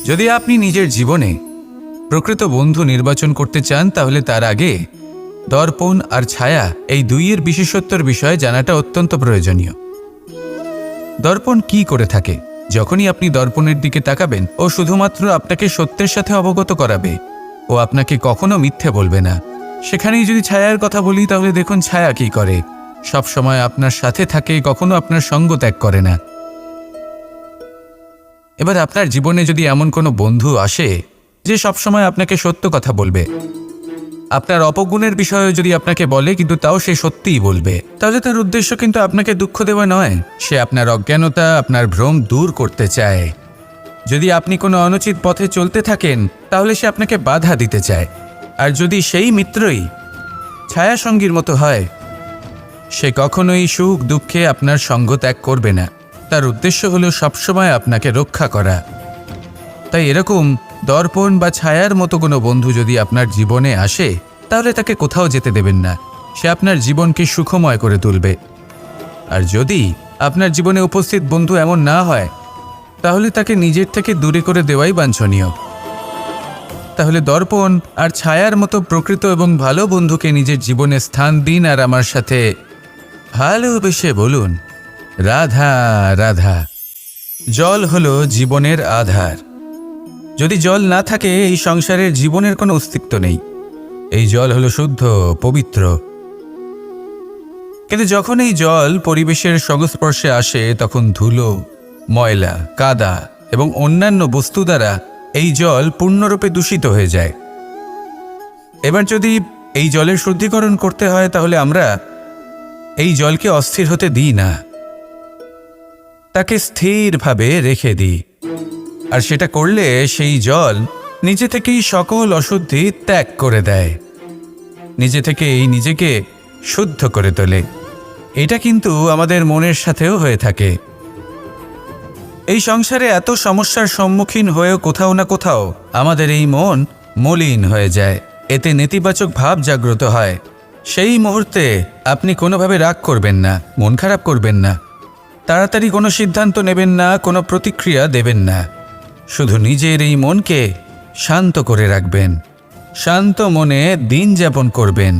যদি আপনি নিজের জীবনে প্রকৃত বন্ধু নির্বাচন করতে চান তাহলে তার আগে দর্পণ আর ছায়া এই দুইয়ের বিশেষত্বর বিষয়ে জানাটা অত্যন্ত প্রয়োজনীয়। দর্পণ কি করে থাকে? যখনই আপনি দর্পণের দিকে তাকাবেন ও শুধুমাত্র আপনাকে সত্যের সাথে অবগত করাবে, ও আপনাকে কখনো মিথ্যে বলবে না। সেখানেই যদি ছায়ার কথা বলি তাহলে দেখুন ছায়া কি করে, সব সময় আপনার সাথে থাকে, কখনো আপনার সঙ্গ ত্যাগ করে না। এবার আপনার জীবনে যদি এমন কোনো বন্ধু আসে যে সবসময় আপনাকে সত্য কথা বলবে, আপনার অপগুণের বিষয়ে যদি আপনাকে বলে কিন্তু তাও সে সত্যিই বলবে, তাহলে তার উদ্দেশ্য কিন্তু আপনাকে দুঃখ দেওয়া নয়, সে আপনার অজ্ঞানতা, আপনার ভ্রম দূর করতে চায়। যদি আপনি কোনো অনুচিত পথে চলতে থাকেন তাহলে সে আপনাকে বাধা দিতে চায়। আর যদি সেই মিত্রই ছায়াসঙ্গীর মতো হয়, সে কখনোই সুখ দুঃখে আপনার সঙ্গ ত্যাগ করবে না। তার উদ্দেশ্য হলো সবসময় আপনাকে রক্ষা করা। তাই এরকম দর্পণ বা ছায়ার মতো কোনো বন্ধু যদি আপনার জীবনে আসে তাহলে তাকে কোথাও যেতে দেবেন না, সে আপনার জীবনকে সুখময় করে তুলবে। আর যদি আপনার জীবনে উপস্থিত বন্ধু এমন না হয় তাহলে তাকে নিজের থেকে দূরে করে দেওয়াই বাঞ্ছনীয়। তাহলে দর্পণ আর ছায়ার মতো প্রকৃত এবং ভালো বন্ধুকে নিজের জীবনে স্থান দিন আর আমার সাথে ভালোবেসে বলুন, রাধা রাধা। জল হলো জীবনের আধার। যদি জল না থাকে এই সংসারের জীবনের কোনো অস্তিত্ব নেই। এই জল হলো শুদ্ধ, পবিত্র। কিন্তু যখন এই জল পরিবেশের সংস্পর্শে আসে তখন ধুলো, ময়লা, কাদা এবং অন্যান্য বস্তু দ্বারা এই জল পূর্ণরূপে দূষিত হয়ে যায়। এবার যদি এই জলের শুদ্ধিকরণ করতে হয় তাহলে আমরা এই জলকে অস্থির হতে দিই না, তাকে স্থিরভাবে রেখে দিই। আর সেটা করলে সেই জল নিজে থেকেই সকল অশুদ্ধি ত্যাগ করে দেয়, নিজে থেকেই নিজেকে শুদ্ধ করে তোলে। এটা কিন্তু আমাদের মনের সাথেও হয়ে থাকে। এই সংসারে এত সমস্যার সম্মুখীন হয়েও কোথাও না কোথাও আমাদের এই মন মলিন হয়ে যায়, এতে নেতিবাচক ভাব জাগ্রত হয়। সেই মুহূর্তে আপনি কোনোভাবে রাগ করবেন না, মন খারাপ করবেন না, তাড়াতাড়ি কোনো সিদ্ধান্ত নেবেন না, কোনো প্রতিক্রিয়া দেবেন না। শুধু নিজের এই মনকে শান্ত করে রাখবেন, শান্ত মনে দিন যাপন করবেন।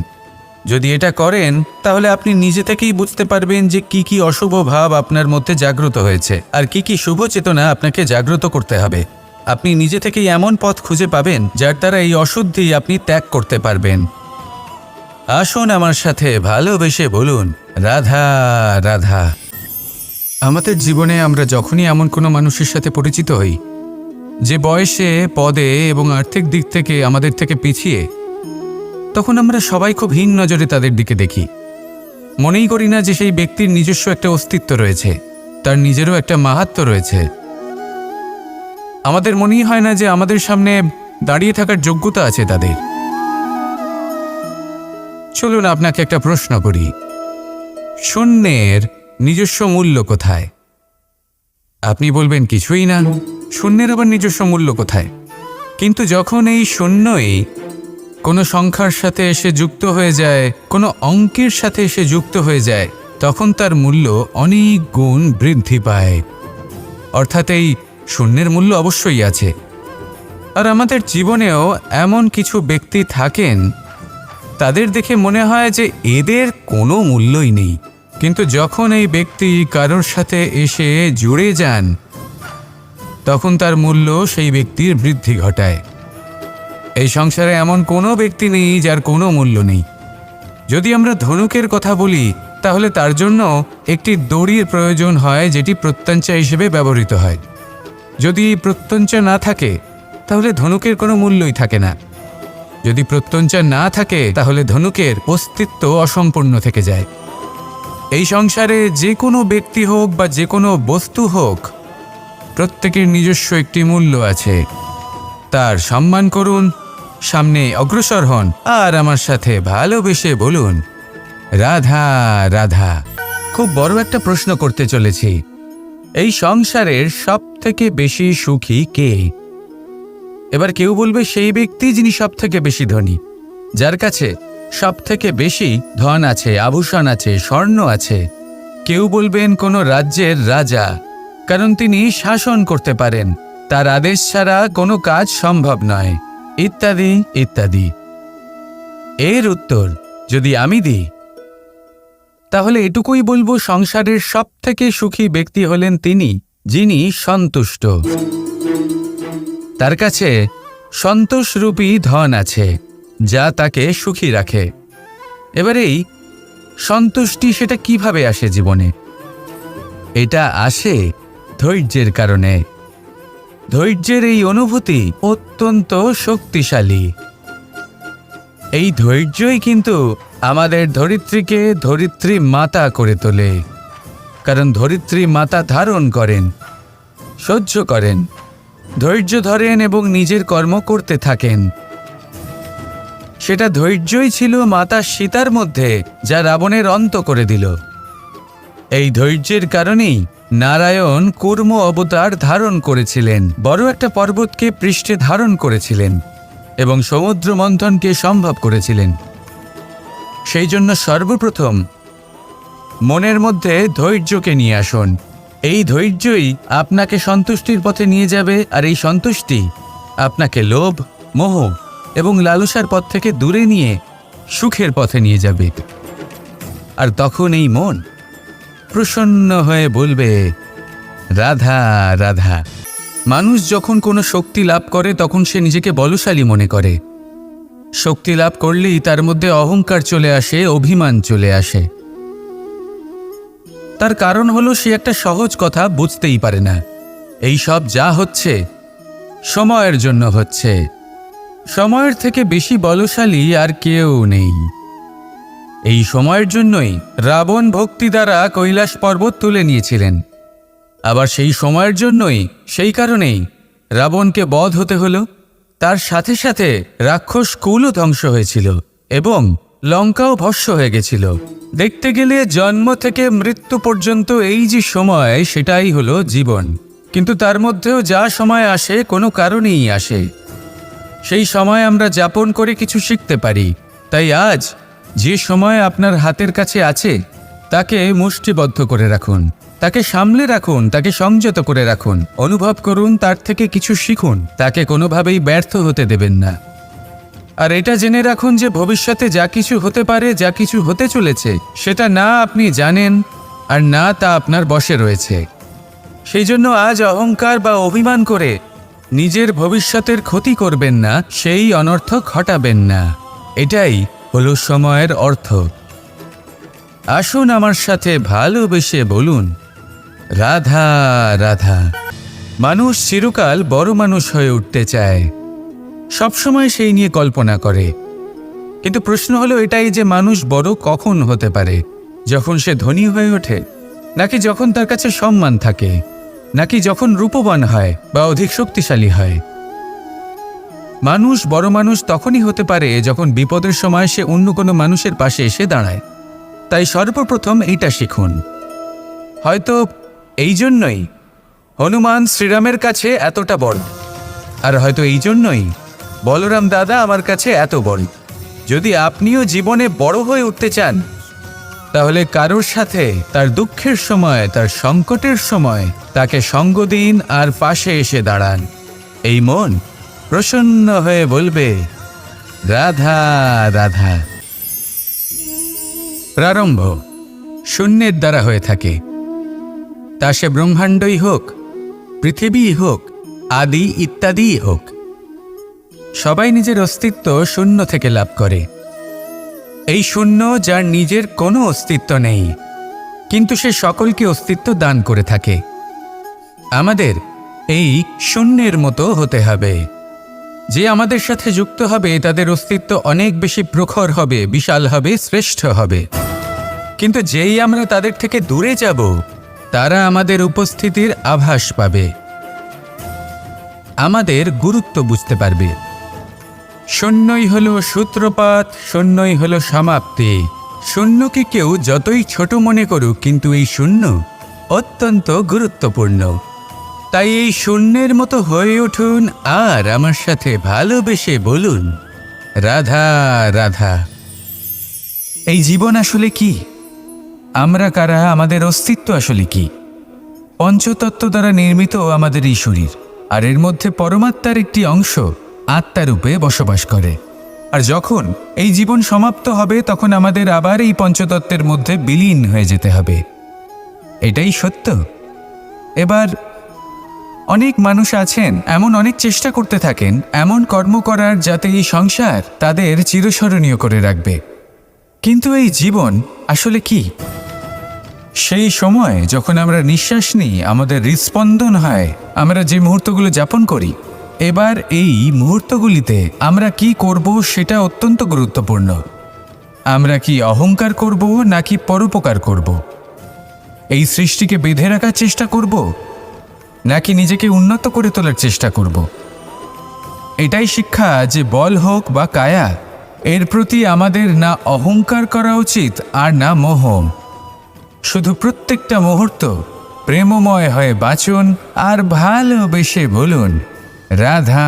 যদি এটা করেন তাহলে আপনি নিজে থেকেই বুঝতে পারবেন যে কি কি অশুভ ভাব আপনার মধ্যে জাগ্রত হয়েছে আর কি কি শুভ চেতনা আপনাকে জাগ্রত করতে হবে। আপনি নিজে থেকেই এমন পথ খুঁজে পাবেন যার দ্বারা এই অশুদ্ধি আপনি ত্যাগ করতে পারবেন। আসুন আমার সাথে ভালোবেসে বলুন, রাধা রাধা। আমাদের জীবনে আমরা যখনই এমন কোনো মানুষের সাথে পরিচিত হই যে বয়সে, পদে এবং আর্থিক দিক থেকে আমাদের থেকে পিছিয়ে, তখন আমরা সবাই খুব হীন নজরে তাদের দিকে দেখি। মনেই করি না যে সেই ব্যক্তির নিজস্ব একটা অস্তিত্ব রয়েছে, তার নিজেরও একটা মাহাত্ম্য রয়েছে। আমাদের মনেই হয় না যে আমাদের সামনে দাঁড়িয়ে থাকার যোগ্যতা আছে তাদের। চলুন আপনাকে একটা প্রশ্ন করি, শূন্যের নিজস্ব মূল্য কোথায়? আপনি বলবেন কিছুই না। শূন্যের আবার নিজস্ব মূল্য কোথায়? কিন্তু যখন এই শূন্যই কোনো সংখ্যার সাথে এসে যুক্ত হয়ে যায়, কোনো অঙ্কের সাথে এসে যুক্ত হয়ে যায়, তখন তার মূল্য অনেক গুণ বৃদ্ধি পায়। অর্থাৎ এই শূন্যের মূল্য অবশ্যই আছে। আর আমাদের জীবনেও এমন কিছু ব্যক্তি থাকেন, তাদের দেখে মনে হয় যে এদের কোনো মূল্যই নেই। কিন্তু যখন এই ব্যক্তি কারোর সাথে এসে জুড়ে যান তখন তার মূল্য সেই ব্যক্তির বৃদ্ধি ঘটায়। এই সংসারে এমন কোনো ব্যক্তি নেই যার কোনো মূল্য নেই। যদি আমরা ধনুকের কথা বলি তাহলে তার জন্য একটি দড়ির প্রয়োজন হয় যেটি প্রত্যঞ্চা হিসেবে ব্যবহৃত হয়। যদি প্রত্যঞ্চা না থাকে তাহলে ধনুকের কোনো মূল্যই থাকে না। যদি প্রত্যঞ্চা না থাকে তাহলে ধনুকের অস্তিত্ব অসম্পূর্ণ থেকে যায়। এই সংসারে যে কোনো ব্যক্তি হোক বা যে কোনো বস্তু হোক, প্রত্যেকের নিজস্ব একটি মূল্য আছে। তার সম্মান করুন, সামনে অগ্রসর হন আর আমার সাথে ভালোবেসে বলুন, রাধা রাধা। খুব বড় একটা প্রশ্ন করতে চলেছি, এই সংসারের সব থেকে বেশি সুখী কে? এবার কেউ বলবে সেই ব্যক্তি যিনি সব থেকে বেশি ধনী, যার কাছে সব থেকে বেশি ধন আছে, আভূষণ আছে, স্বর্ণ আছে। কেউ বলবেন কোনো রাজ্যের রাজা, কারণ তিনি শাসন করতে পারেন। তার আদেশ ছাড়া কোনো কাজ সম্ভব নয়, ইত্যাদি ইত্যাদি। এর উত্তর যদি আমি দিই, তাহলে এটুকুই বলবো, সংসারের সবথেকে সুখী ব্যক্তি হলেন তিনি যিনি সন্তুষ্ট। তার কাছে সন্তোষরূপী ধন আছে, যা তাকে সুখী রাখে। এবার এই সন্তুষ্টি সেটা কিভাবে আসে জীবনে? এটা আসে ধৈর্যের কারণে। ধৈর্যের এই অনুভূতি অত্যন্ত শক্তিশালী। এই ধৈর্যই কিন্তু আমাদের ধরিত্রীকে ধরিত্রী মাতা করে তোলে, কারণ ধরিত্রী মাতা ধারণ করেন, সহ্য করেন, ধৈর্য ধরেন এবং নিজের কর্ম করতে থাকেন। সেটা ধৈর্যই ছিল মাতা সীতার মধ্যে, যা রাবণের অন্ত করে দিল। এই ধৈর্যের কারণেই নারায়ণ কূর্ম অবতার ধারণ করেছিলেন, বড় একটা পর্বতকে পৃষ্ঠে ধারণ করেছিলেন এবং সমুদ্র মন্থনকে সম্ভব করেছিলেন। সেই জন্য সর্বপ্রথম মনের মধ্যে ধৈর্যকে নিয়ে আসুন। এই ধৈর্যই আপনাকে সন্তুষ্টির পথে নিয়ে যাবে, আর এই সন্তুষ্টি আপনাকে লোভ, মোহ এবং লালসার পথ থেকে দূরে নিয়ে সুখের পথে নিয়ে যাবে। আর তখন এই মন প্রসন্ন হয়ে বলবে, রাধা রাধা। মানুষ যখন কোনো শক্তি লাভ করে তখন সে নিজেকে বলশালী মনে করে। শক্তি লাভ করলেই তার মধ্যে অহংকার চলে আসে, অভিমান চলে আসে। তার কারণ হলো সে একটা সহজ কথা বুঝতেই পারে না। এই সব যা হচ্ছে সময়ের জন্য হচ্ছে। সময়ের থেকে বেশি বলশালী আর কেউ নেই। এই সময়ের জন্যই রাবণ ভক্তি দ্বারা কৈলাস পর্বত তুলে নিয়েছিলেন। আবার সেই সময়ের জন্যই, সেই কারণেই রাবণকে বধ হতে হলো। তার সাথে সাথে রাক্ষস কুলও ধ্বংস হয়েছিল এবং লঙ্কাও ভস্ম হয়ে গেছিল। দেখতে গেলে জন্ম থেকে মৃত্যু পর্যন্ত এই যে সময়, সেটাই হলো জীবন। কিন্তু তার মধ্যেও যা সময় আসে কোনো কারণেই আসে। সেই সময় আমরা যাপন করে কিছু শিখতে পারি। তাই আজ যে সময় আপনার হাতের কাছে আছে তাকে মুষ্টিবদ্ধ করে রাখুন, তাকে সামলে রাখুন, তাকে সংযত করে রাখুন, অনুভব করুন, তার থেকে কিছু শিখুন, তাকে কোনোভাবেই ব্যর্থ হতে দেবেন না। আর এটা জেনে রাখুন যে ভবিষ্যতে যা কিছু হতে পারে, যা কিছু হতে চলেছে, সেটা না আপনি জানেন আর না তা আপনার বশে রয়েছে। সেই জন্য আজ অহংকার বা অভিমান করে নিজের ভবিষ্যতের ক্ষতি করবেন না, সেই অনর্থ ঘটাবেন না। এটাই হলো সময়ের অর্থ। আসুন আমার সাথে ভালোবেসে বলুন, রাধা রাধা। মানুষ চিরকাল বড় মানুষ হয়ে উঠতে চায়, সবসময় সেই নিয়ে কল্পনা করে। কিন্তু প্রশ্ন হলো এটাই যে মানুষ বড় কখন হতে পারে? যখন সে ধনী হয়ে ওঠে, নাকি যখন তার কাছে সম্মান থাকে, নাকি যখন রূপবান হয় বা অধিক শক্তিশালী হয়? মানুষ বড় মানুষ তখনই হতে পারে যখন বিপদের সময় সে অন্য কোনো মানুষের পাশে এসে দাঁড়ায়। তাই সর্বপ্রথম এইটা শিখুন। হয়তো এই জন্যই হনুমান শ্রীরামের কাছে এতটা বড়, আর হয়তো এই জন্যই বলরাম দাদা আমার কাছে এত বড়। যদি আপনিও জীবনে বড় হয়ে উঠতে চান, তাহলে কারোর সাথে তার দুঃখের সময়, তার সংকটের সময় তাকে সঙ্গ দিন আর পাশে এসে দাঁড়ান। এই মন প্রসন্ন হয়ে বলবে, রাধা রাধা। প্রারম্ভ শূন্যের দ্বারা হয়ে থাকে, তা সে ব্রহ্মাণ্ডই হোক, পৃথিবীই হোক, আদি ইত্যাদিই হোক। সবাই নিজের অস্তিত্ব শূন্য থেকে লাভ করে। এই শূন্য যার নিজের কোনো অস্তিত্ব নেই, কিন্তু সে সকলকে অস্তিত্ব দান করে থাকে। আমাদের এই শূন্যের মতো হতে হবে। যে আমাদের সাথে যুক্ত হবে তাদের অস্তিত্ব অনেক বেশি প্রখর হবে, বিশাল হবে, শ্রেষ্ঠ হবে। কিন্তু যেই আমরা তাদের থেকে দূরে যাব, তারা আমাদের উপস্থিতির আভাস পাবে, আমাদের গুরুত্ব বুঝতে পারবে। শূন্যই হলো সূত্রপাত, শূন্যই হলো সমাপ্তি। শূন্যকে কেউ যতই ছোট মনে করুক, কিন্তু এই শূন্য অত্যন্ত গুরুত্বপূর্ণ। তাই এই শূন্যের মতো হয়ে উঠুন আর আমার সাথে ভালোবেসে বলুন, রাধা রাধা। এই জীবন আসলে কি? আমরা কারা? আমাদের অস্তিত্ব আসলে কি? পঞ্চতত্ত্ব দ্বারা নির্মিত আমাদের এই শরীর। আর এর মধ্যে পরমাত্মার একটি অংশ আত্মারূপে বসবাস করে। আর যখন এই জীবন সমাপ্ত হবে তখন আমাদের আবার এই পঞ্চতত্ত্বের মধ্যে বিলীন হয়ে যেতে হবে। এটাই সত্য। এবার অনেক মানুষ আছেন এমন অনেক চেষ্টা করতে থাকেন এমন কর্ম করার যাতে এই সংসার তাদের চিরস্মরণীয় করে রাখবে। কিন্তু এই জীবন আসলে কি? সেই সময় যখন আমরা নিঃশ্বাস নিই, আমাদের হৃদস্পন্দন হয়, আমরা যে মুহূর্তগুলো যাপন করি, এবার এই মুহূর্তগুলিতে আমরা কি করব সেটা অত্যন্ত গুরুত্বপূর্ণ। আমরা কি অহংকার করব নাকি পরোপকার করব? এই সৃষ্টিকে বেঁধে রাখার চেষ্টা করব নাকি নিজেকে উন্নত করে তোলার চেষ্টা করব? এটাই শিক্ষা যে বল হোক বা কায়া, এর প্রতি আমাদের না অহংকার করা উচিত আর না মোহ। শুধু প্রত্যেকটা মুহূর্ত প্রেমময় হয়ে বাঁচুন আর ভালোবেসে বলুন রাধা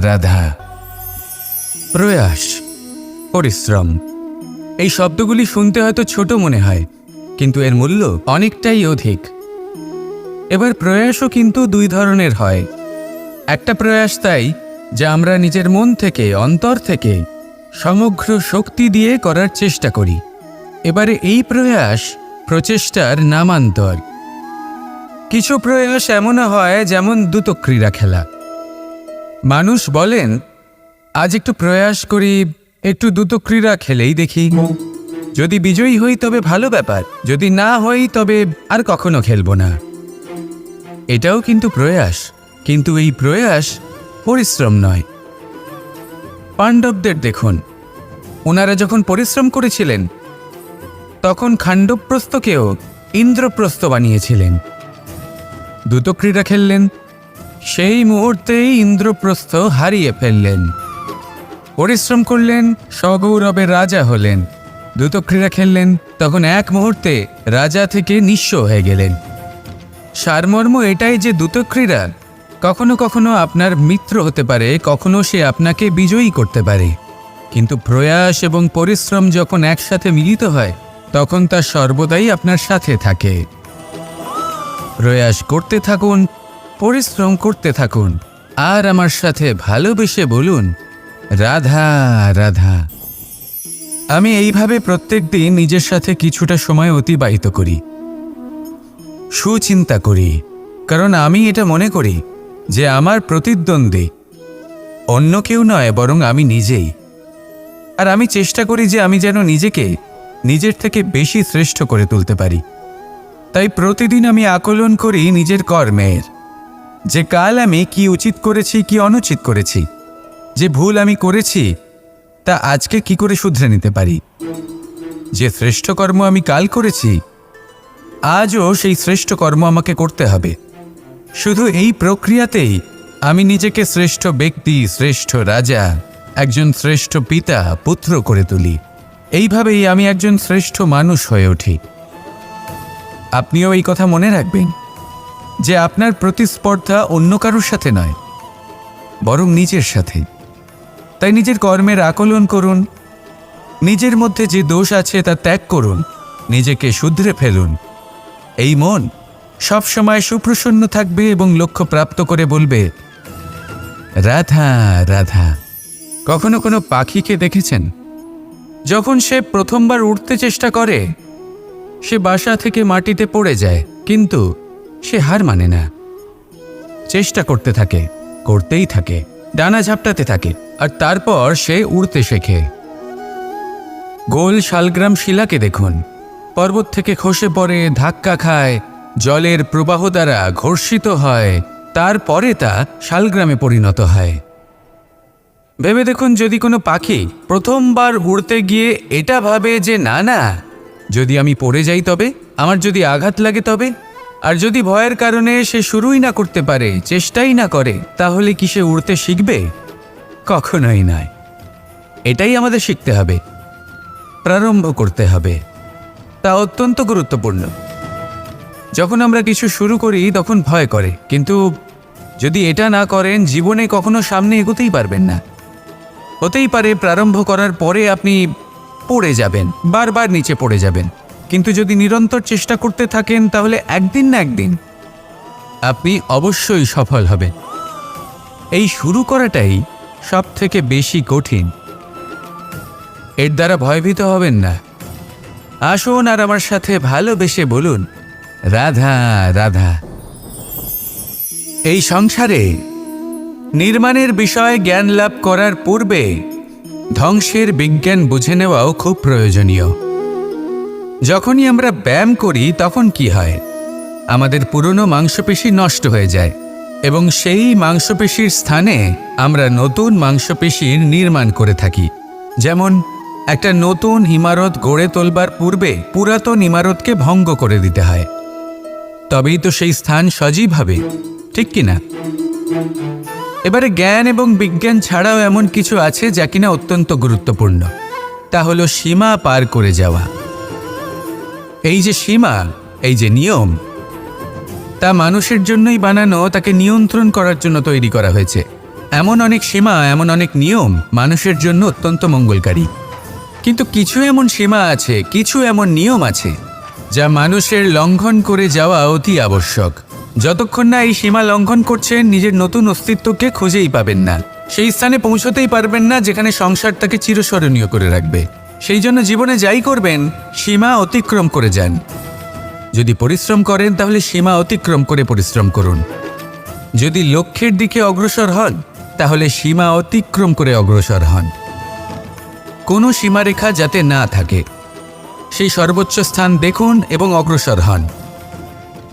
রাধা। প্রয়াস, পরিশ্রম, এই শব্দগুলি শুনতে হয়তো ছোট মনে হয়, কিন্তু এর মূল্য অনেকটাই অধিক। এবার প্রয়াসও কিন্তু দুই ধরনের হয়। একটা প্রয়াস তাই যা আমরা নিজের মন থেকে, অন্তর থেকে সমগ্র শক্তি দিয়ে করার চেষ্টা করি। এবারে এই প্রয়াস প্রচেষ্টার নামান্তর। কিছু প্রয়াস এমনও হয় যেমন দ্রুতক্রীড়া খেলা। মানুষ বলেন আজ একটু প্রয়াস করি, একটু দ্রুতক্রীড়া খেলেই দেখি, যদি বিজয়ী হই তবে ভালো ব্যাপার, যদি না হই তবে আর কখনো খেলবো না। এটাও কিন্তু প্রয়াস, কিন্তু এই প্রয়াস পরিশ্রম নয়। পাণ্ডবদের দেখুন, ওনারা যখন পরিশ্রম করেছিলেন তখন খাণ্ডবপ্রস্থকেও ইন্দ্রপ্রস্থ বানিয়েছিলেন। দ্রুতক্রীড়া খেললেন, সেই মুহূর্তেই ইন্দ্রপ্রস্থ হারিয়ে ফেললেন। পরিশ্রম করলেন, সগৌরবে রাজা হলেন। দ্রুতক্রীড়া খেললেন, তখন এক মুহূর্তে রাজা থেকে নিঃস্ব হয়ে গেলেন। সারমর্ম এটাই যে দ্রুতক্রীড়া কখনো কখনো আপনার মিত্র হতে পারে, কখনো সে আপনাকে বিজয়ী করতে পারে, কিন্তু প্রয়াস এবং পরিশ্রম যখন একসাথে মিলিত হয় তখন তা সর্বদাই আপনার সাথে থাকে। প্রয়াস করতে থাকুন, পরিশ্রম করতে থাকুন, আর আমার সাথে ভালোবেসে বলুন রাধা রাধা। আমি এইভাবে প্রত্যেক দিন নিজের সাথে কিছুটা সময় অতিবাহিত করি, সুচিন্তা করি, কারণ আমি এটা মনে করি যে আমার প্রতিদ্বন্দ্বী অন্য কেউ নয় বরং আমি নিজেই। আর আমি চেষ্টা করি যে আমি যেন নিজেকে নিজের থেকে বেশি শ্রেষ্ঠ করে তুলতে পারি। তাই প্রতিদিন আমি আকলন করি নিজের কর্মের, যে কাল আমি কি উচিত করেছি কি অনুচিত করেছি, যে ভুল আমি করেছি তা আজকে কি করে শুধরে নিতে পারি। যে শ্রেষ্ঠ কর্ম আমি কাল করেছি আজও সেই শ্রেষ্ঠ কর্ম আমাকে করতে হবে। শুধু এই প্রক্রিয়াতেই আমি নিজেকে শ্রেষ্ঠ ব্যক্তি, শ্রেষ্ঠ রাজা, একজন শ্রেষ্ঠ পিতা, পুত্র করে তুলি। এইভাবেই আমি একজন শ্রেষ্ঠ মানুষ হয়ে উঠি। আপনিও এই কথা মনে রাখবেন যে আপনার প্রতিস্পর্ধা অন্য কারোর সাথে নয় বরং নিজের সাথে। তাই নিজের কর্মের আকলন করুন, নিজের মধ্যে যে দোষ আছে তা ত্যাগ করুন, নিজেকে শুধরে ফেলুন। এই মন সবসময় সুপ্রসন্ন থাকবে এবং লক্ষ্য প্রাপ্ত করে বলবে রাধা রাধা। কখনো কোনো পাখিকে দেখেছেন? যখন সে প্রথমবার উঠতে চেষ্টা করে সে বাসা থেকে মাটিতে পড়ে যায়, কিন্তু সে হার মানে না, চেষ্টা করতে থাকে, করতেই থাকে, ডানা ঝাপটাতে থাকে, আর তারপর সে উড়তে শেখে। গোল শালগ্রাম শিলাকে দেখুন, পর্বত থেকে খসে পড়ে, ধাক্কা খায়, জলের প্রবাহ দ্বারা ঘর্ষিত হয়, তারপরে তা শালগ্রামে পরিণত হয়। ভেবে দেখুন, যদি কোনো পাখি প্রথমবার উড়তে গিয়ে এটা ভাবে যে না না, যদি আমি পড়ে যাই তবে, আমার যদি আঘাত লাগে তবে, আর যদি ভয়ের কারণে সে শুরুই না করতে পারে, চেষ্টাই না করে, তাহলে কি সে উড়তে শিখবে? কখনোই নয়। এটাই আমাদের শিখতে হবে, প্রারম্ভ করতে হবে। তা অত্যন্ত গুরুত্বপূর্ণ। যখন আমরা কিছু শুরু করি তখন ভয় করে, কিন্তু যদি এটা না করেন জীবনে কখনো সামনে এগোতেই পারবেন না। হতেই পারে প্রারম্ভ করার পরে আপনি পড়ে যাবেন, বারবার নিচে পড়ে যাবেন, কিন্তু যদি নিরন্তর চেষ্টা করতে থাকেন তাহলে একদিন না একদিন আপনি অবশ্যই সফল হবেন। এই শুরু করাটাই সব থেকে বেশি কঠিন। এর দ্বারা ভয়ভীত হবেন না। আসুন আর আমার সাথে ভালোবেসে বলুন, রাধা রাধা। এই সংসারে নির্মাণের বিষয়ে জ্ঞান লাভ করার পূর্বে ধ্বংসের বিজ্ঞান বুঝে নেওয়াও খুব প্রয়োজনীয়। যখনই আমরা ব্যায়াম করি তখন কি হয়, আমাদের পুরনো মাংসপেশি নষ্ট হয়ে যায় এবং সেই মাংসপেশির স্থানে আমরা নতুন মাংসপেশির নির্মাণ করে থাকি। যেমন একটা নতুন ইমারত গড়ে তোলবার পূর্বে পুরাতন ইমারতকে ভঙ্গ করে দিতে হয়, তবেই তো সেই স্থান সজীব হবে, ঠিক কিনা? এবারে জ্ঞান এবং বিজ্ঞান ছাড়াও এমন কিছু আছে যা কিনা অত্যন্ত গুরুত্বপূর্ণ। তা হলো সীমা পার করে যাওয়া। এই যে সীমা, এই যে নিয়ম, তা মানুষের জন্যই বানানো, তাকে নিয়ন্ত্রণ করার জন্য তৈরি করা হয়েছে। এমন অনেক সীমা, এমন অনেক নিয়ম মানুষের জন্য অত্যন্ত মঙ্গলকারী। কিন্তু কিছু এমন সীমা আছে, কিছু এমন নিয়ম আছে যা মানুষের লঙ্ঘন করে যাওয়া অতি আবশ্যক। যতক্ষণ না এই সীমা লঙ্ঘন করছেন, নিজের নতুন অস্তিত্বকে খুঁজেই পাবেন না, সেই স্থানে পৌঁছতেই পারবেন না যেখানে সংসার তাকে চিরস্মরণীয় করে রাখবে। সেই জন্য জীবনে যাই করবেন, সীমা অতিক্রম করে যান। যদি পরিশ্রম করেন তাহলে সীমা অতিক্রম করে পরিশ্রম করুন। যদি লক্ষ্যের দিকে অগ্রসর হন তাহলে সীমা অতিক্রম করে অগ্রসর হন। কোনো সীমারেখা যাতে না থাকে, সেই সর্বোচ্চ স্থান দেখুন এবং অগ্রসর হন।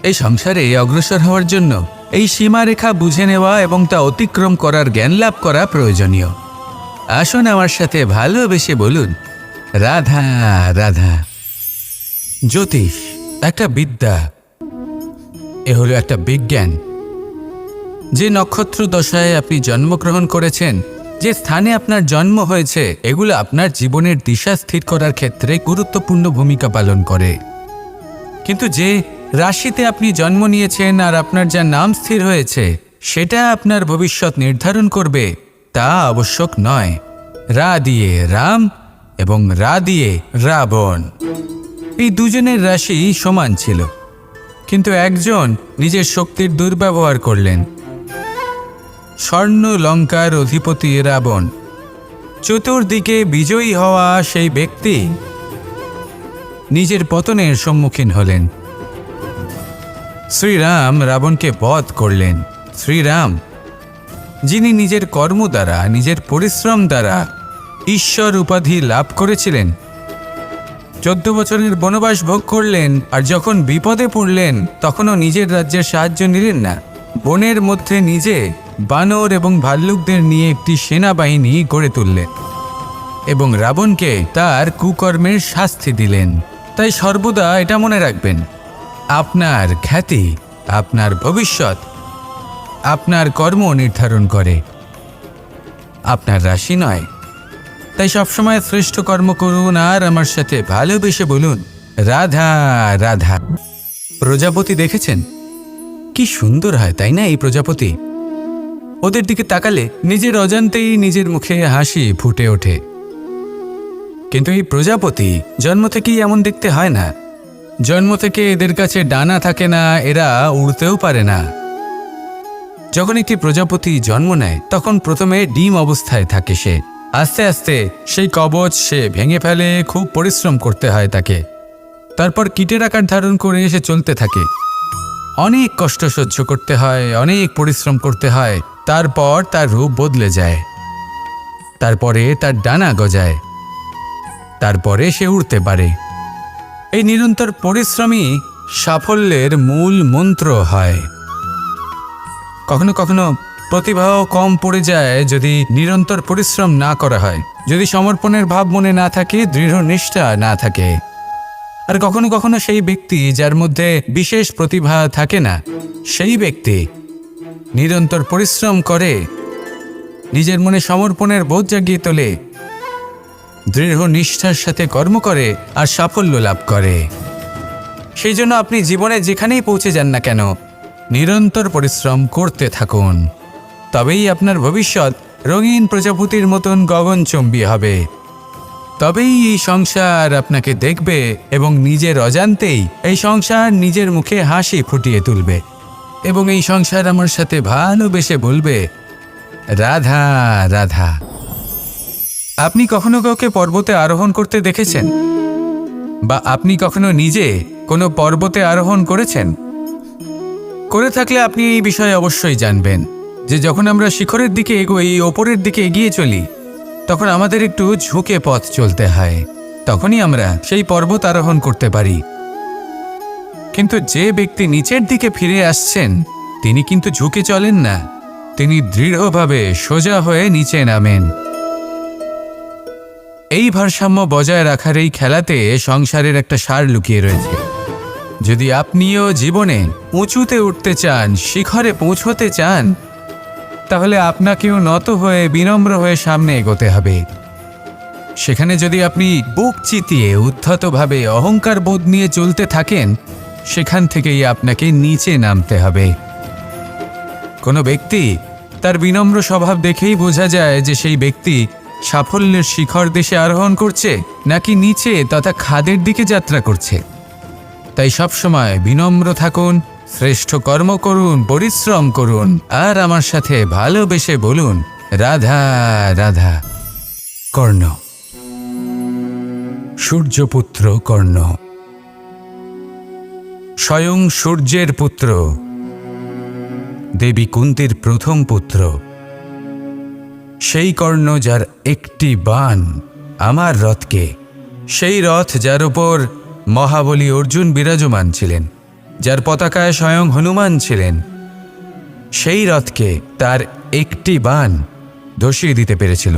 এই সংসারে অগ্রসর হওয়ার জন্য এই সীমারেখা বুঝে নেওয়া এবং তা অতিক্রম করার জ্ঞান লাভ করা প্রয়োজনীয়। আসুন আমার সাথে ভালোবেসে বলুন, রাধা রাধা। জ্যোতিষ একটা বিদ্যা, এ হলো একটা বিজ্ঞান। যে নক্ষত্র দশায় আপনি জন্মগ্রহণ করেছেন, যে স্থানে আপনার জন্ম হয়েছে, এগুলো আপনার জীবনের দিশা স্থির করার ক্ষেত্রে গুরুত্বপূর্ণ ভূমিকা পালন করে। কিন্তু যে রাশিতে আপনি জন্ম নিয়েছেন আর আপনার যা নাম স্থির হয়েছে, সেটা আপনার ভবিষ্যৎ নির্ধারণ করবে তা আবশ্যক নয়। রা দিয়ে রাম এবং রা দিয়ে রাবণ, এই দুজনের রাশি সমান ছিল, কিন্তু একজন নিজের শক্তির দুর্ব্যবহার করলেন। স্বর্ণ লঙ্কার অধিপতি রাবণ, চতুর্দিকে বিজয়ী হওয়া সেই ব্যক্তি নিজের পতনের সম্মুখীন হলেন। শ্রীরাম রাবণকে বধ করলেন। শ্রীরাম, যিনি নিজের কর্ম দ্বারা, নিজের পরিশ্রম দ্বারা ঈশ্বর উপাধি লাভ করেছিলেন, 14 বছরের বনবাস ভোগ করলেন, আর যখন বিপদে পড়লেন তখনও নিজের রাজ্যের সাহায্য নিলেন না। বনের মধ্যে নিজে বানর এবং ভাল্লুকদের নিয়ে একটি সেনাবাহিনী গড়ে তুললেন এবং রাবণকে তার কুকর্মের শাস্তি দিলেন। তাই সর্বদা এটা মনে রাখবেন, আপনার খ্যাতি, আপনার ভবিষ্যৎ আপনার কর্ম নির্ধারণ করে, আপনার রাশি নয়। তাই সবসময় শ্রেষ্ঠ কর্ম করুন আর আমার সাথে ভালোবেসে বলুন, রাধা রাধা। প্রজাপতি দেখেছেন কি সুন্দর হয়, তাই না? এই প্রজাপতি, ওদের দিকে তাকালে নিজের অজান্তেই নিজের মুখে হাসি ফুটে ওঠে। কিন্তু এই প্রজাপতি জন্ম থেকেই এমন দেখতে হয় না। জন্ম থেকে এদের কাছে ডানা থাকে না, এরা উড়তেও পারে না। যখন একটি প্রজাপতি জন্ম নেয় তখন প্রথমে ডিম অবস্থায় থাকে সে। আস্তে আস্তে সেই কবচ সে ভেঙে ফেলে, খুব পরিশ্রম করতে হয় তাকে। তারপর কীটের আকার ধারণ করে সে চলতে থাকে, অনেক কষ্ট সহ্য করতে হয়, অনেক পরিশ্রম করতে হয়। তারপর তার রূপ বদলে যায়, তারপরে তার ডানা গজায়, তারপরে সে উড়তে পারে। এই নিরন্তর পরিশ্রমই সাফল্যের মূল মন্ত্র হয়। কখনো কখনো প্রতিভাও কম পড়ে যায় যদি নিরন্তর পরিশ্রম না করা হয়, যদি সমর্পণের ভাব মনে না থাকে, দৃঢ় নিষ্ঠা না থাকে। আর কখনো কখনো সেই ব্যক্তি যার মধ্যে বিশেষ প্রতিভা থাকে না, সেই ব্যক্তি নিরন্তর পরিশ্রম করে, নিজের মনে সমর্পণের বোধ জাগিয়ে তোলে, দৃঢ় নিষ্ঠার সাথে কর্ম করে আর সাফল্য লাভ করে। সেই জন্য আপনি জীবনে যেখানেই পৌঁছে যান না কেন, নিরন্তর পরিশ্রম করতে থাকুন, তবেই আপনার ভবিষ্যৎ রঙিন প্রজাপতির মতন গগনচুম্বী হবে। তবেই এই সংসার আপনাকে দেখবে এবং নিজের অজান্তেই এই সংসার নিজের মুখে হাসি ফুটিয়ে তুলবে এবং এই সংসার আমার সাথে ভালোবেসে বলবে, রাধা রাধা। আপনি কখনো কাউকে পর্বতে আরোহণ করতে দেখেছেন? বা আপনি কখনো নিজে কোনো পর্বতে আরোহণ করেছেন? করে থাকলে আপনি এই বিষয়ে অবশ্যই জানবেন যে যখন আমরা শিখরের দিকে এগোই, ওপরের দিকে এগিয়ে চলি, তখন আমাদের একটু ঝুঁকে পথ চলতে হয়। তখনই আমরা সেই পর্বত আরোহণ করতে পারি। কিন্তু যে ব্যক্তি নিচের দিকে ফিরে আসছেন, তিনি কিন্তু ঝুঁকে চলেন না, তিনি দৃঢ়ভাবে সোজা হয়ে নিচে নামেন। এই ভারসাম্য বজায় রাখার এই খেলাতে সংসারের একটা সার লুকিয়ে রয়েছে। যদি আপনিও জীবনে উঁচুতে উঠতে চান, শিখরে পৌঁছতে চান, তাহলে আপনাকেও নত হয়ে বিনম্র হয়ে সামনে এগোতে হবে। সেখানে যদি আপনি বুক চিতিয়ে উদ্ধতভাবে অহংকার বোধ নিয়ে চলতে থাকেন, সেখান থেকেই আপনাকে নিচে নামতে হবে। কোনো ব্যক্তি তার বিনম্র স্বভাব দেখেই বোঝা যায় যে সেই ব্যক্তি সাফল্যের শিখর দেশে আরোহণ করছে নাকি নিচে তথা খাদের দিকে যাত্রা করছে। তাই সবসময় বিনম্র থাকুন, শ্রেষ্ঠ কর্ম করুন, পরিশ্রম করুন, আর আমার সাথে ভালোবেসে বলুন রাধা রাধা। কর্ণ, সূর্যপুত্র কর্ণ, স্বয়ং সূর্যের পুত্র, দেবী কুন্তীর প্রথম পুত্র। সেই কর্ণ যার একটি বাণ আমার রথকে, সেই রথ যার উপর মহাবলী অর্জুন বিরাজমান ছিলেন, যার পতাকায় স্বয়ং হনুমান ছিলেন, সেই রথকে তার একটি বাণ ধসিয়ে দিতে পেরেছিল।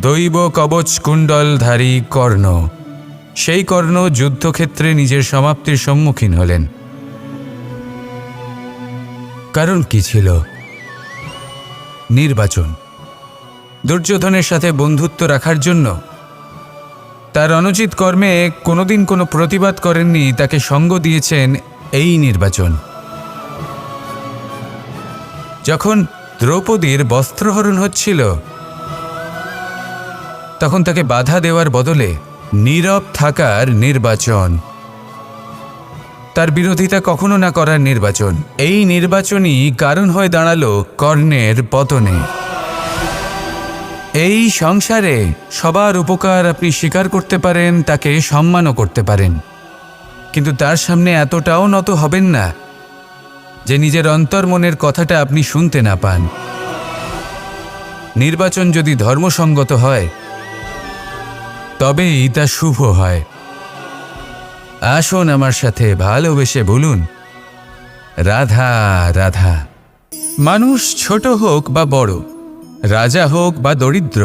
দৈব কবচ কুণ্ডলধারী কর্ণ, সেই কর্ণ যুদ্ধক্ষেত্রে নিজের সমাপ্তির সম্মুখীন হলেন। কারণ কি ছিল? নির্বাচন। দুর্যোধনের সাথে বন্ধুত্ব রাখার জন্য তার অনুচিত কর্মে কোনোদিন কোনো প্রতিবাদ করেননি, তাকে সঙ্গ দিয়েছেন এই নির্বাচন। যখন দ্রৌপদীর বস্ত্রহরণ হচ্ছিল, তখন তাকে বাধা দেওয়ার বদলে নীরব থাকার নির্বাচন, তার বিরোধিতা কখনো না করার নির্বাচন, এই নির্বাচনই কারণ হয়ে দাঁড়ালো কর্ণের পতনে। এই সংসারে সবার উপকার আপনি স্বীকার করতে পারেন, তাকে সম্মানও করতে পারেন, কিন্তু তার সামনে এতটাও নত হবেন না যে নিজের অন্তর্মনের কথাটা আপনি শুনতে না পান। নির্বাচন যদি ধর্মসঙ্গত হয়, তবেই তা শুভ হয়। আসুন আমার সাথে ভালোবেসে বলুন রাধা রাধা। মানুষ ছোট হোক বা বড়, রাজা হোক বা দরিদ্র,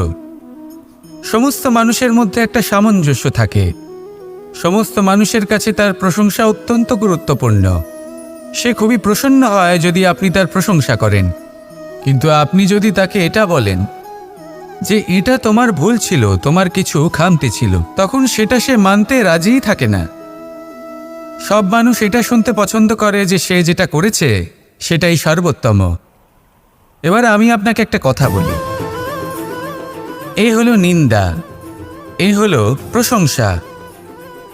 সমস্ত মানুষের মধ্যে একটা সামঞ্জস্য থাকে। সমস্ত মানুষের কাছে তার প্রশংসা অত্যন্ত গুরুত্বপূর্ণ। সে খুবই প্রসন্ন হয় যদি আপনি তার প্রশংসা করেন, কিন্তু আপনি যদি তাকে এটা বলেন যে এটা তোমার ভুল ছিল, তোমার কিছু খামতি ছিল, তখন সেটা সে মানতে রাজিই থাকে না। সব মানুষ এটা শুনতে পছন্দ করে যে সে যেটা করেছে সেটাই সর্বোত্তম। এবার আমি আপনাকে একটা কথা বলি, এই হলো নিন্দা, এই হলো প্রশংসা,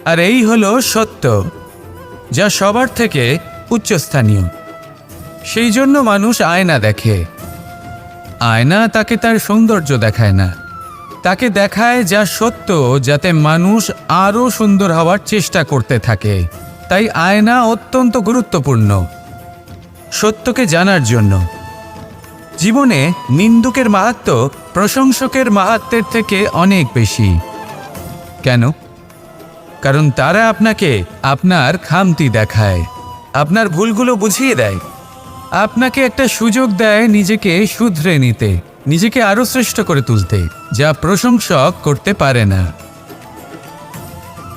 আর এই হলো সত্য, যা সবার থেকে উচ্চস্থানীয়। সেই জন্য মানুষ আয়না দেখে। আয়না তাকে তার সৌন্দর্য দেখায় না, তাকে দেখায় যা সত্য, যাতে মানুষ আরও সুন্দর হওয়ার চেষ্টা করতে থাকে। তাই আয়না অত্যন্ত গুরুত্বপূর্ণ সত্যকে জানার জন্য। জীবনে নিন্দুকের মাহাত্ম্য প্রশংসকের মাহাত্ম্যের থেকে অনেক বেশি। কেন? কারণ তারা আপনাকে আপনার খামতি দেখায়, আপনার ভুলগুলো বুঝিয়ে দেয়, আপনাকে একটা সুযোগ দেয় নিজেকে শুধরে নিতে, নিজেকে আরও শ্রেষ্ঠ করে তুলতে, যা প্রশংসক করতে পারে না।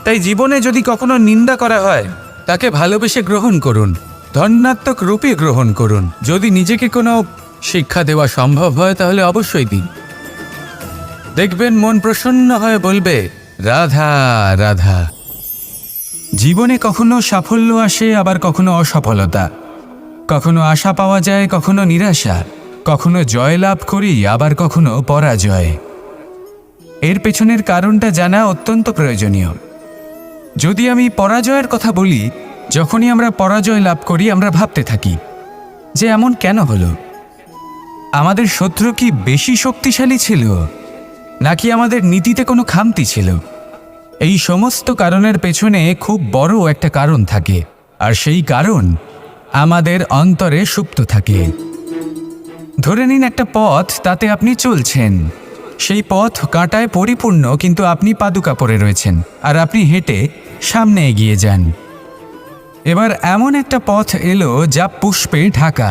তাই জীবনে যদি কখনো নিন্দা করা হয়, তাকে ভালোবেসে গ্রহণ করুন, ধন্যাত্মক রূপে গ্রহণ করুন। যদি নিজেকে কোনো শিক্ষা দেওয়া সম্ভব হয় তাহলে অবশ্যই দিন। দেখবেন মন প্রসন্ন হয়ে বলবে রাধা রাধা। জীবনে কখনো সাফল্য আসে, আবার কখনো অসফলতা, কখনো আশা পাওয়া যায়, কখনো নিরাশা, কখনো জয় লাভ করি, আবার কখনো পরাজয়। এর পেছনের কারণটা জানা অত্যন্ত প্রয়োজনীয়। যদি আমি পরাজয়ের কথা বলি, যখনই আমরা পরাজয় লাভ করি আমরা ভাবতে থাকি যে এমন কেন হলো। আমাদের শত্রু কি বেশি শক্তিশালী ছিল, নাকি আমাদের নীতিতে কোনো খামতি ছিল? এই সমস্ত কারণের পেছনে খুব বড় একটা কারণ থাকে, আর সেই কারণ আমাদের অন্তরে সুপ্ত থাকে। ধরে নিন একটা পথ, তাতে আপনি চলছেন। সেই পথ কাঁটায় পরিপূর্ণ, কিন্তু আপনি পাদুকা পরে রয়েছেন আর আপনি হেঁটে সামনে এগিয়ে যান। এবার এমন একটা পথ এলো যা পুষ্পে ঢাকা,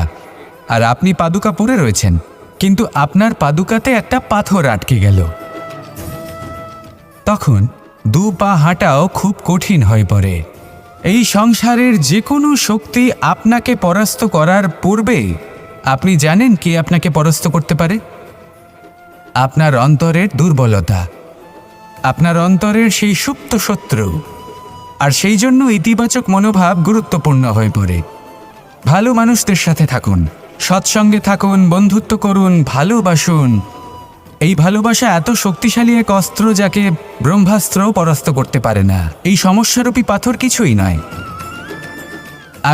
আর আপনি পাদুকা পরে রয়েছেন, কিন্তু আপনার পাদুকাতে একটা পাথর আটকে গেল। তখন দু পা হাঁটাও খুব কঠিন হয়ে পড়ে। এই সংসারের যে কোনো শক্তি আপনাকে পরাস্ত করার পূর্বে আপনি জানেন কে আপনাকে পরাস্ত করতে পারে? আপনার অন্তরের দুর্বলতা, আপনার অন্তরের সেই সুপ্ত শত্রু। আর সেই জন্য ইতিবাচক মনোভাব গুরুত্বপূর্ণ হয়ে পড়ে। ভালো মানুষদের সাথে থাকুন, সৎসঙ্গে থাকুন, বন্ধুত্ব করুন, ভালোবাসুন। এই ভালোবাসা এত শক্তিশালী এক অস্ত্র যাকে ব্রহ্মাস্ত্রও পরাস্ত করতে পারে না। এই সমস্যারূপী পাথর কিছুই নয়।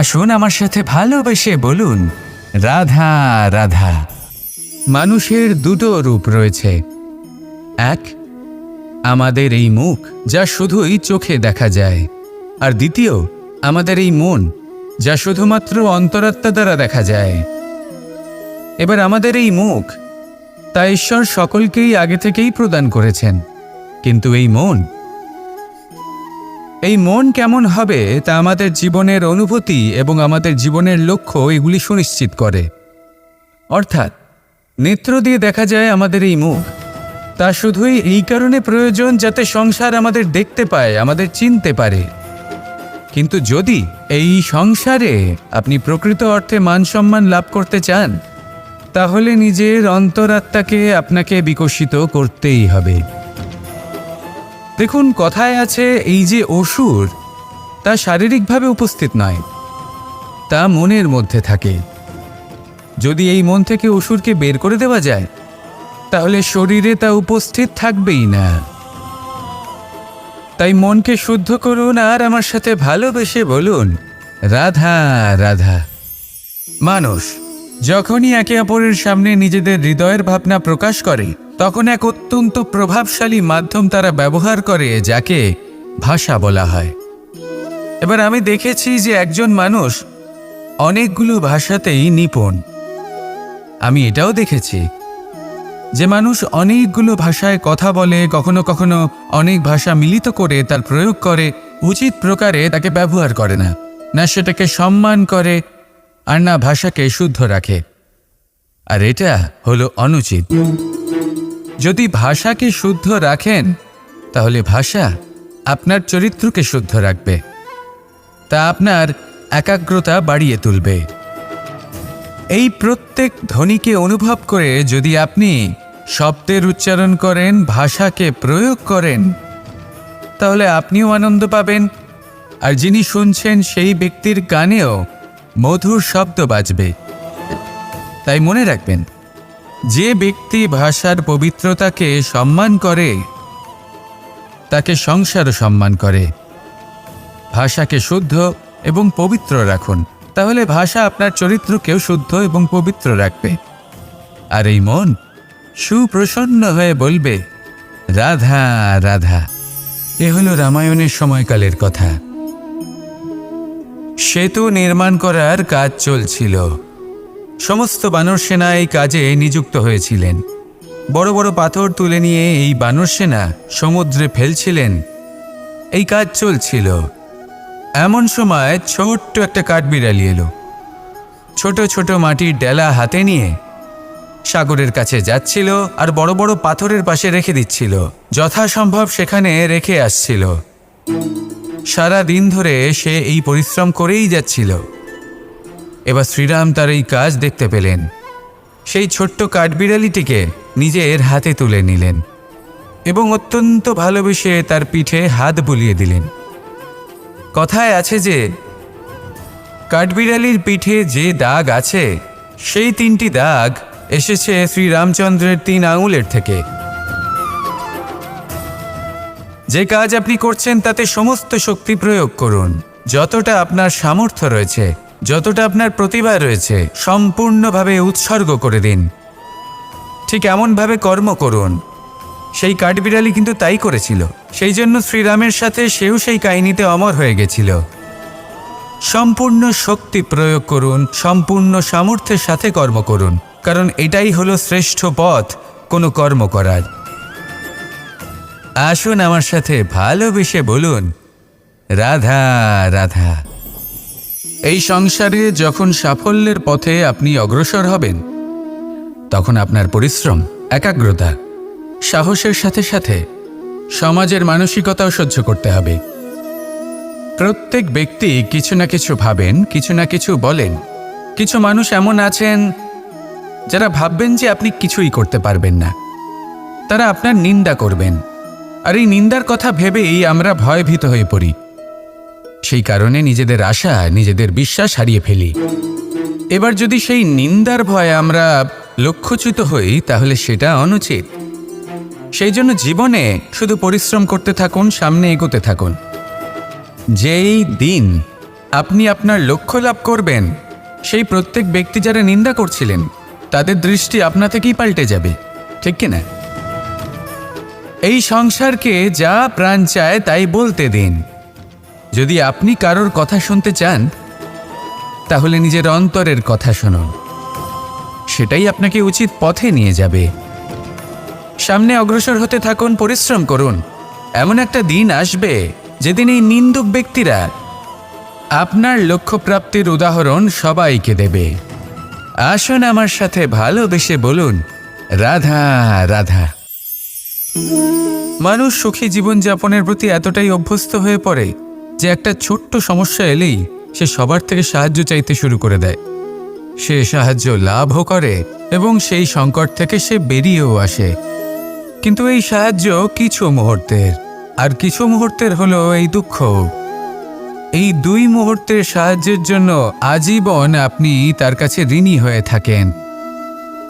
আসুন আমার সাথে ভালোবেসে বলুন, রাধা রাধা। মানুষের দুটো রূপ রয়েছে। এক, আমাদের এই মুখ, যা শুধুই চোখে দেখা যায়। আর দ্বিতীয়, আমাদের এই মন, যা শুধুমাত্র অন্তরাত্মা দ্বারা দেখা যায়। এবার আমাদের এই মুখ, তা ঈশ্বর সকলকেই আগে থেকেই প্রদান করেছেন। কিন্তু এই মন কেমন হবে তা আমাদের জীবনের অনুভূতি এবং আমাদের জীবনের লক্ষ্য এগুলি সুনিশ্চিত করে। অর্থাৎ নেত্র দিয়ে দেখা যায় আমাদের এই মুখ, তা শুধুই এই কারণে প্রয়োজন যাতে সংসার আমাদের দেখতে পায়, আমাদের চিনতে পারে। কিন্তু যদি এই সংসারে আপনি প্রকৃত অর্থে মান সম্মান লাভ করতে চান, তাহলে নিজের অন্তরাত্মাকে আপনাকে বিকশিত করতেই হবে। দেখুন, কথায় আছে এই যে অসুর, তা শারীরিকভাবে উপস্থিত নয়, তা মনের মধ্যে থাকে। যদি এই মন থেকে অসুরকে বের করে দেওয়া যায়, তাহলে শরীরে তা উপস্থিত থাকবেই না। তাই মনকে শুদ্ধ করুন আর আমার সাথে ভালোবেসে বলুন, রাধা রাধা। মানুষ যখনই একে অপরের সামনে নিজেদের হৃদয়ের ভাবনা প্রকাশ করে, তখন এক অত্যন্ত প্রভাবশালী মাধ্যম তারা ব্যবহার করে, যাকে ভাষা বলা হয়। এবার আমি দেখেছি যে একজন মানুষ অনেকগুলো ভাষাতেই নিপুণ। আমি এটাও দেখেছি যে মানুষ অনেকগুলো ভাষায় কথা বলে, কখনো কখনো অনেক ভাষা মিলিত করে তার প্রয়োগ করে, উচিত প্রকারে তাকে ব্যবহার করে না, না সেটাকে সম্মান করে, আর না ভাষাকে শুদ্ধ রাখে। আর এটা হলো অনুচিত। যদি ভাষাকে শুদ্ধ রাখেন, তাহলে ভাষা আপনার চরিত্রকে শুদ্ধ রাখবে, তা আপনার একাগ্রতা বাড়িয়ে তুলবে। এই প্রত্যেক ধ্বনিকে অনুভব করে যদি আপনি শব্দের উচ্চারণ করেন, ভাষাকে প্রয়োগ করেন, তাহলে আপনিও আনন্দ পাবেন, আর যিনি শুনছেন সেই ব্যক্তির কানেও মধুর শব্দ বাজবে। তাই মনে রাখবেন, যে ব্যক্তি ভাষার পবিত্রতাকে সম্মান করে, তাকে সংসারও সম্মান করে। ভাষাকে শুদ্ধ এবং পবিত্র রাখুন, তাহলে ভাষা আপনার চরিত্রকেও শুদ্ধ এবং পবিত্র রাখবে। আর এই মন সুপ্রসন্ন হয়ে বলবে, রাধা রাধা। এ হলো রামায়ণের সময়কালের কথা। সেতু নির্মাণ করার কাজ চলছিল। সমস্ত বানর সেনা এই কাজে নিযুক্ত হয়েছিলেন। বড় বড় পাথর তুলে নিয়ে এই বানর সেনা সমুদ্রে ফেলছিলেন। এই কাজ চলছিল। এমন সময় ছোট্ট একটা কাঠবিড়ালি এলো। ছোট ছোট মাটির ডেলা হাতে নিয়ে সাগরের কাছে যাচ্ছিল, আর বড় বড় পাথরের পাশে রেখে দিচ্ছিল। যথাসম্ভব সেখানে রেখে আসছিল। সারা দিন ধরে সে এই পরিশ্রম করেই যাচ্ছিল। এবার শ্রীরাম তার এই কাজ দেখতে পেলেন। সেই ছোট্ট কাঠবিড়ালিটিকে নিজের হাতে তুলে নিলেন এবং অত্যন্ত ভালোবেসে তার পিঠে হাত বুলিয়ে দিলেন। কথায় আছে যে কাঠবিড়ালির পিঠে যে দাগ আছে, সেই 3টি দাগ এসেছে শ্রীরামচন্দ্রের 3 আঙুলের থেকে। যে কাজ আপনি করছেন তাতে সমস্ত শক্তি প্রয়োগ করুন, যতটা আপনার সামর্থ্য রয়েছে। যতটা আপনার প্রতিভা রয়েছে সম্পূর্ণভাবে উৎসর্গ করে দিন। ঠিক এমনভাবে কর্ম করুন। সেই কাঠবিড়ালি কিন্তু তাই করেছিল। সেই জন্য শ্রীরামের সাথে সেও সেই কাহিনীতে অমর হয়ে গেছিল। সম্পূর্ণ শক্তি প্রয়োগ করুন, সম্পূর্ণ সামর্থ্যের সাথে কর্ম করুন, কারণ এটাই হলো শ্রেষ্ঠ পথ কোনো কর্ম করার। আসুন আমার সাথে ভালোবেসে বলুন, রাধা রাধা। এই সংসারে যখন সাফল্যের পথে আপনি অগ্রসর হবেন, তখন আপনার পরিশ্রম, একাগ্রতা, সাহসের সাথে সাথে সমাজের মানসিকতাও সহ্য করতে হবে। প্রত্যেক ব্যক্তি কিছু না কিছু ভাবেন, কিছু না কিছু বলেন। কিছু মানুষ এমন আছেন যারা ভাববেন যে আপনি কিছুই করতে পারবেন না। তারা আপনার নিন্দা করবেন, আর এই নিন্দার কথা ভেবেই আমরা ভয়ভীত হয়ে পড়ি। সেই কারণে নিজেদের আশা, নিজেদের বিশ্বাস হারিয়ে ফেলি। এবার যদি সেই নিন্দার ভয়ে আমরা লক্ষ্যচ্যুত হই, তাহলে সেটা অনুচিত। সেই জন্য জীবনে শুধু পরিশ্রম করতে থাকুন, সামনে এগোতে থাকুন। যেই দিন আপনি আপনার লক্ষ্য লাভ করবেন, সেই প্রত্যেক ব্যক্তি যারা নিন্দা করছিলেন তাদের দৃষ্টি আপনা থেকেই পাল্টে যাবে, ঠিক কিনা? এই সংসারকে যা প্রাণ চায় তাই বলতে দিন। যদি আপনি কারোর কথা শুনতে চান, তাহলে নিজের অন্তরের কথা শুনুন। সেটাই আপনাকে উচিত পথে নিয়ে যাবে। সামনে অগ্রসর হতে থাকুন, পরিশ্রম করুন। এমন একটা দিন আসবে যেদিন এই নিন্দুক ব্যক্তিরা আপনার লক্ষ্যপ্রাপ্তির উদাহরণ সবাইকে দেবে। আসুন আমার সাথে ভালোবেসে বলুন, রাধা রাধা। মানুষ সুখী জীবনযাপনের প্রতি এতটাই অভ্যস্ত হয়ে পড়ে যে একটা ছোট্ট সমস্যা এলেই সে সবার থেকে সাহায্য চাইতে শুরু করে দেয়। সে সাহায্য লাভও করে এবং সেই সংকট থেকে সে বেরিয়েও আসে। কিন্তু এই সাহায্য কিছু মুহূর্তের, আর কিছু মুহূর্তের হলো এই দুঃখ। এই দুই মুহূর্তের সাহায্যের জন্য আজীবন আপনি তার কাছে ঋণী হয়ে থাকেন।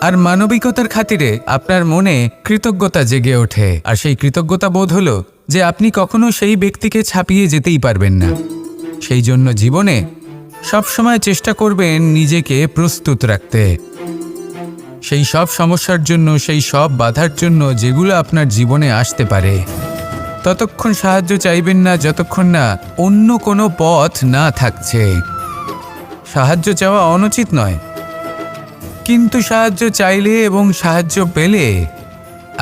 আর মানবিকতার খাতিরে আপনার মনে কৃতজ্ঞতা জেগে ওঠে। আর সেই কৃতজ্ঞতা বোধ হলো যে আপনি কখনো সেই ব্যক্তিকে ছাপিয়ে যেতেই পারবেন না। সেই জন্য জীবনে সবসময় চেষ্টা করবেন নিজেকে প্রস্তুত রাখতে, সেই সব সমস্যার জন্য, সেই সব বাধার জন্য যেগুলো আপনার জীবনে আসতে পারে। ততক্ষণ সাহায্য চাইবেন না যতক্ষণ না অন্য কোনো পথ না থাকছে। সাহায্য চাওয়া অনুচিত নয়, কিন্তু সাহায্য চাইলে এবং সাহায্য পেলে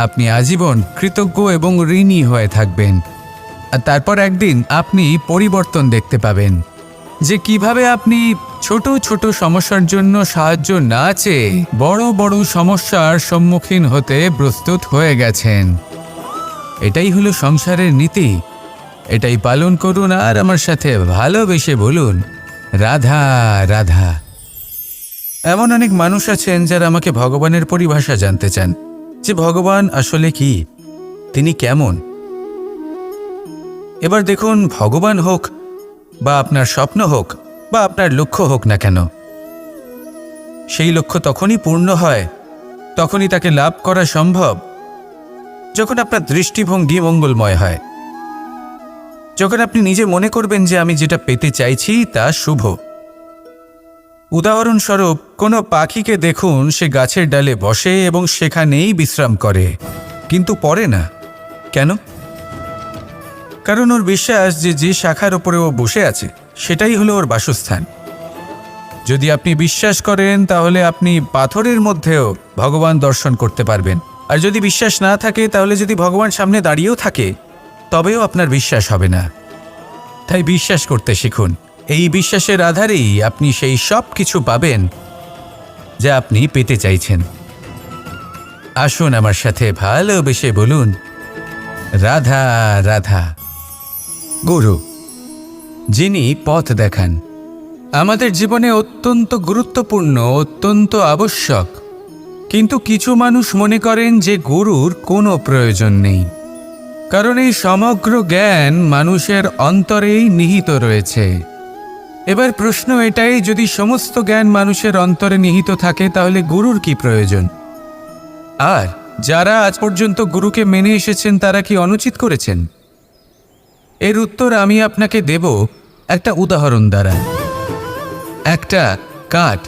আপনি আজীবন কৃতজ্ঞ এবং ঋণী হয়ে থাকবেন। আর তারপর একদিন আপনি পরিবর্তন দেখতে পাবেন যে কিভাবে আপনি ছোট ছোট সমস্যার জন্য সাহায্য না চেয়ে বড় বড় সমস্যার সম্মুখীন হতে প্রস্তুত হয়ে গেছেন। এটাই হলো সংসারের নীতি। এটাই পালন করুন আর আমার সাথে ভালোবেসে বলুন, রাধা রাধা। এমন অনেক মানুষ আছেন যারা আমাকে ভগবানের পরিভাষা জানতে চান, যে ভগবান আসলে কি, তিনি কেমন। এবার দেখুন, ভগবান হোক বা আপনার স্বপ্ন হোক বা আপনার লক্ষ্য হোক না কেন, সেই লক্ষ্য তখনই পূর্ণ হয়, তখনই তাকে লাভ করা সম্ভব যখন আপনার দৃষ্টিভঙ্গি মঙ্গলময় হয়। যখন আপনি নিজে মনে করবেন যে আমি যেটা পেতে চাইছি তা শুভ। উদাহরণস্বরূপ, কোনো পাখিকে দেখুন, সে গাছের ডালে বসে এবং সেখানেই বিশ্রাম করে, কিন্তু পড়ে না। কেন? কারণ ওর বিশ্বাস যে যে শাখার ওপরে ও বসে আছে সেটাই হলো ওর বাসস্থান। যদি আপনি বিশ্বাস করেন তাহলে আপনি পাথরের মধ্যেও ভগবান দর্শন করতে পারবেন। আর যদি বিশ্বাস না থাকে, তাহলে যদি ভগবান সামনে দাঁড়িয়েও থাকে তবেও আপনার বিশ্বাস হবে না। তাই বিশ্বাস করতে শিখুন। এই বিশ্বাসের আধারেই আপনি সেই সব কিছু পাবেন যা আপনি পেতে চাইছেন। আসুন আমার সাথে ভালোবেসে বলুন, রাধা রাধা। গুরু, যিনি পথ দেখান, আমাদের জীবনে অত্যন্ত গুরুত্বপূর্ণ, অত্যন্ত আবশ্যক। কিন্তু কিছু মানুষ মনে করেন যে গুরুর কোনো প্রয়োজন নেই, কারণ এই সমগ্র জ্ঞান মানুষের অন্তরেই নিহিত রয়েছে। এবার প্রশ্ন এটাই, যদি সমস্ত জ্ঞান মানুষের অন্তরে নিহিত থাকে তাহলে গুরুর কি প্রয়োজন? আর যারা আজ পর্যন্ত গুরুকে মেনে এসেছেন তারা কি অনুচিত করেছেন? এর উত্তর আমি আপনাকে দেব একটা উদাহরণ দ্বারা। একটা কাঠ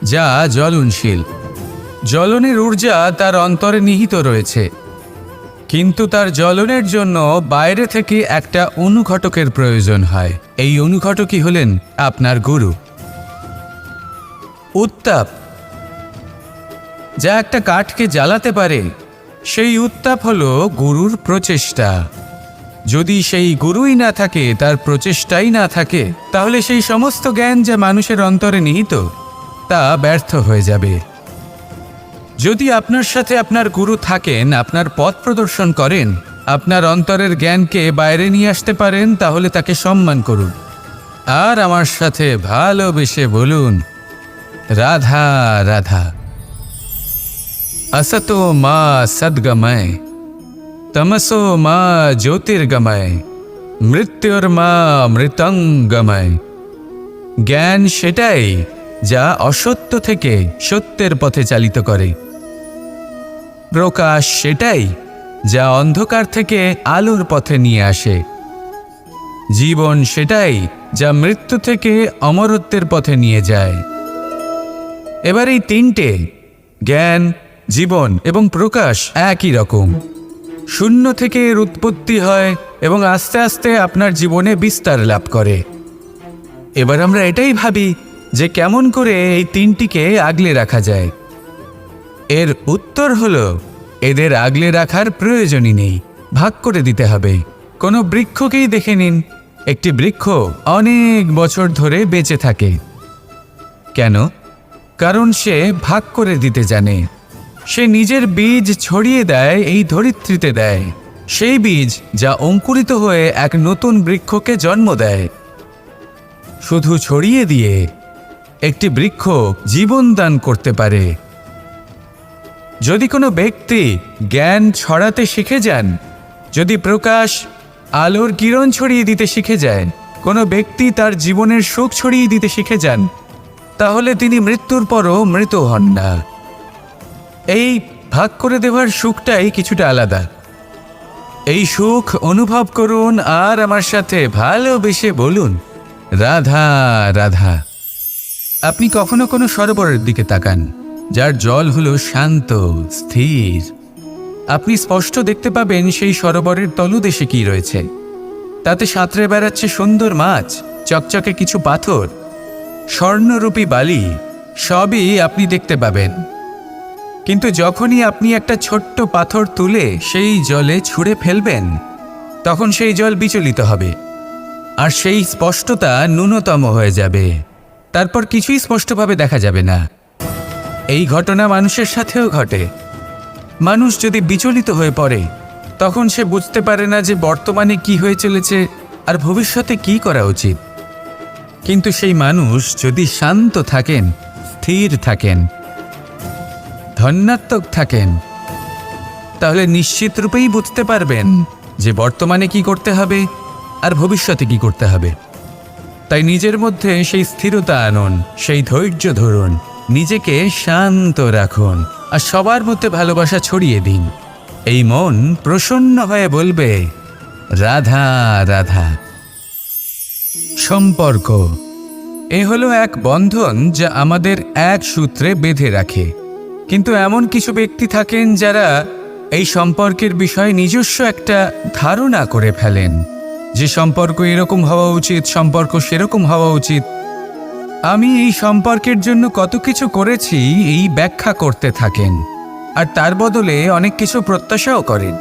যা জ্বলনশীল। জ্বলনের ঊর্জা তার অন্তরে নিহিত রয়েছে, কিন্তু তার জ্বলনের জন্য বাইরে থেকে একটা অনুঘটকের প্রয়োজন হয়। এই অনুঘটকই হলেন আপনার গুরু। উত্তাপ যা একটা কাঠকে জ্বালাতে পারে, সেই উত্তাপ হলো গুরুর প্রচেষ্টা। যদি সেই গুরুই না থাকে, তার প্রচেষ্টাই না থাকে, তাহলে সেই সমস্ত জ্ঞান যা মানুষের অন্তরে নিহিত তা ব্যর্থ হয়ে যাবে। যদি আপনার সাথে আপনার গুরু থাকেন, আপনার পথ প্রদর্শন করেন, আপনার অন্তরের জ্ঞানকে বাইরে নিয়ে আসতে পারেন, তাহলে তাকে সম্মান করুন আর আমার সাথে ভালোবেসে বলুন, রাধা রাধা। असतो मा सद्गमय, तमसो मा ज्योतिर्गमय, মৃত্যুর্মা মৃতঙ্গময়। জ্ঞান সেটাই যা অসত্য থেকে সত্যের পথে চালিত করে। প্রকাশ সেটাই যা অন্ধকার থেকে আলোর পথে নিয়ে আসে। জীবন সেটাই যা মৃত্যু থেকে অমরত্বের পথে নিয়ে যায়। এবার এই তিনটে, জ্ঞান, জীবন এবং প্রকাশ, একই রকম। শূন্য থেকে এর উৎপত্তি হয় এবং আস্তে আস্তে আপনার জীবনে বিস্তার লাভ করে। এবার আমরা এটাই ভাবি যে কেমন করে এই তিনটিকে আগলে রাখা যায়। এর উত্তর হলো, এদের আগলে রাখার প্রয়োজনই নেই, ভাগ করে দিতে হবে। কোনো বৃক্ষকেই দেখে নিন, একটি বৃক্ষ অনেক বছর ধরে বেঁচে থাকে। কেন? কারণ সে ভাগ করে দিতে জানে। সে নিজের বীজ ছড়িয়ে দেয়, এই ধরিত্রীতে দেয়, সেই বীজ যা অঙ্কুরিত হয়ে এক নতুন বৃক্ষকে জন্ম দেয়। শুধু ছড়িয়ে দিয়ে একটি বৃক্ষ জীবন দান করতে পারে। যদি কোনো ব্যক্তি জ্ঞান ছড়াতে শিখে যান, যদি প্রকাশ, আলোর কিরণ ছড়িয়ে দিতে শিখে যায়, কোনো ব্যক্তি তার জীবনের সুখ ছড়িয়ে দিতে শিখে যান, তাহলে তিনি মৃত্যুর পরও মৃত হন না। এই ভাগ করে দেওয়ার সুখটাই কিছুটা আলাদা। এই সুখ অনুভব করুন আর আমার সাথে ভালোবেসে বলুন, রাধা রাধা। আপনি কখনো কোনো সরোবরের দিকে তাকান, যার জল হলো শান্ত, স্থির। আপনি স্পষ্ট দেখতে পাবেন সেই সরোবরের তলদেশে কি রয়েছে। তাতে সাঁতরে বেড়াচ্ছে সুন্দর মাছ, চকচকে কিছু পাথর, স্বর্ণরূপী বালি, সবই আপনি দেখতে পাবেন। কিন্তু যখনই আপনি একটা ছোট্ট পাথর তুলে সেই জলে ছুঁড়ে ফেলবেন, তখন সেই জল বিচলিত হবে আর সেই স্পষ্টতা ন্যূনতম হয়ে যাবে। তারপর কিছুই স্পষ্টভাবে দেখা যাবে না। এই ঘটনা মানুষের সাথেও ঘটে। মানুষ যদি বিচলিত হয়ে পড়ে, তখন সে বুঝতে পারে না যে বর্তমানে কি হয়ে চলেছে আর ভবিষ্যতে কি করা উচিত। কিন্তু সেই মানুষ যদি শান্ত থাকেন, স্থির থাকেন, ধন্যাত্মক থাকেন, তাহলে নিশ্চিত রূপেই বুঝতে পারবেন যে বর্তমানে কি করতে হবে আর ভবিষ্যতে কি করতে হবে। তাই নিজের মধ্যে সেই স্থিরতা আনুন, সেই ধৈর্য ধরুন, নিজেকে শান্ত রাখুন আর সবার মধ্যে ভালোবাসা ছড়িয়ে দিন। এই মন প্রসন্ন হয়ে বলবে, রাধা রাধা। সম্পর্ক এ হলো এক বন্ধন যা আমাদের এক সূত্রে বেঁধে রাখে। কিন্তু এমন কিছু ব্যক্তি থাকেন যারা এই সম্পর্কের বিষয়ে নিজস্ব একটা ধারণা করে ফেলেন যে সম্পর্ক এরকম হওয়া উচিত, সম্পর্ক সেরকম হওয়া উচিত। আমি এই সম্পর্কের জন্য কত কিছু করেছি এই ব্যাখ্যা করতে থাকেন আর তার বদলে অনেক কিছু প্রত্যাশাও করেন।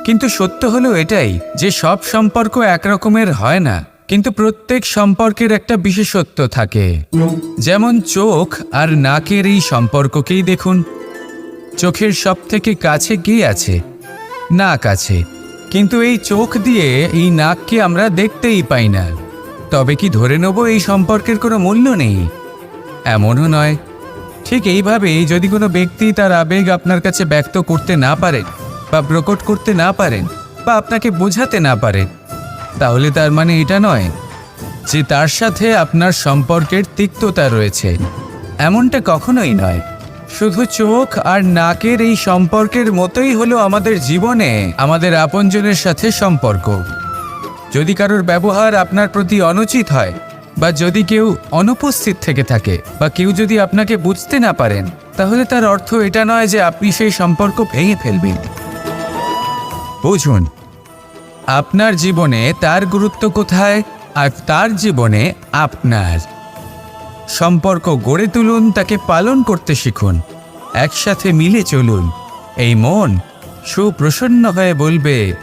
কিন্তু সত্য হলো এটাই যে সব সম্পর্ক একরকমের হয় না, কিন্তু প্রত্যেক সম্পর্কের একটা বিশেষত্ব থাকে। যেমন চোখ আর নাকের এই সম্পর্ককেই দেখুন। চোখের সব থেকে কাছে কে আছে? নাক আছে। কিন্তু এই চোখ দিয়ে এই নাককে আমরা দেখতেই পাই না। তবে কি ধরে নেব এই সম্পর্কের কোনো মূল্য নেই? এমনও নয়। ঠিক এইভাবেই যদি কোনো ব্যক্তি তার আবেগ আপনার কাছে ব্যক্ত করতে না পারেন বা প্রকট করতে না পারেন বা আপনাকে বোঝাতে না পারেন, তাহলে তার মানে এটা নয় যে তার সাথে আপনার সম্পর্কের তিক্ততা রয়েছে। এমনটা কখনোই নয়। শুধু চোখ আর নাকের এই সম্পর্কের মতোই হলো আমাদের জীবনে আমাদের আপনজনের সাথে সম্পর্ক। যদি কারোর ব্যবহার আপনার প্রতি অনুচিত হয়, বা যদি কেউ অনুপস্থিত থেকে থাকে বা কেউ যদি আপনাকে বুঝতে না পারেন, তাহলে তার অর্থ এটা নয় যে আপনি সেই সম্পর্ক ভেঙে ফেলবেন। বুঝুন, আপনার জীবনে তার গুরুত্ব কোথায় আর তার জীবনে আপনার। সম্পর্ক গড়ে তুলুন, তাকে পালন করতে শিখুন, একসাথে মিলে চলুন। এই মন সুপ্রসন্ন হয়ে বলবে,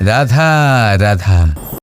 রাধা রাধা।